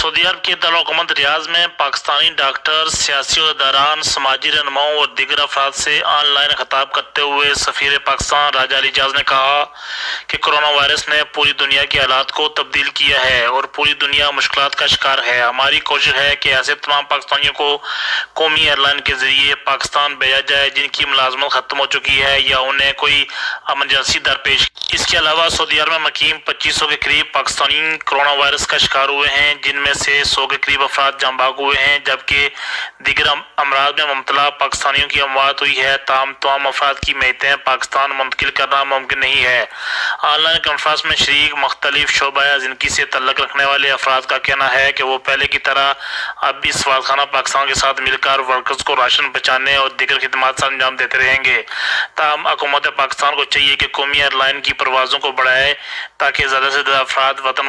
سعودی عرب کے دارالحکومت ریاض میں پاکستانی ڈاکٹر، سیاسی عہدیداران، سماجی رہنماؤں اور دیگر افراد سے آن لائن خطاب کرتے ہوئے سفیر پاکستان راجہ اعجاز نے کہا کہ کورونا وائرس نے پوری دنیا کے حالات کو تبدیل کیا ہے اور پوری دنیا مشکلات کا شکار ہے۔ ہماری کوشش ہے کہ ایسے تمام پاکستانیوں کو قومی ایئر لائن کے ذریعے پاکستان بھیجا جائے جن کی ملازمت ختم ہو چکی ہے یا انہیں کوئی ایمرجنسی درپیش۔ اس کے علاوہ سعودی عرب میں مقیم 2500 کے قریب پاکستانی کورونا وائرس کا شکار ہوئے ہیں، جن میں سے 100 کے قریب افراد جاں بحق ہوئے ہیں، جبکہ دیگر امراض میں مبتلا پاکستانیوں کی اموات ہوئی ہے۔ تاہم تمام افراد کی میتیں پاکستان منتقل کرنا ممکن نہیں ہے۔ آن لائن کانفرنس میں شریک مختلف شعبہ زندگی سے تعلق رکھنے والے افراد کا کہنا ہے کہ وہ پہلے کی طرح اب بھی سفارتخانہ پاکستان کے ساتھ مل کر ورکرز کو راشن پہنچانے اور دیگر خدمات سر انجام دیتے رہیں گے۔ تاہم حکومت پاکستان کو چاہیے کہ قومی ایئر لائن کی پروازوں کو بڑھائے تاکہ زیادہ سے زیادہ افراد وطن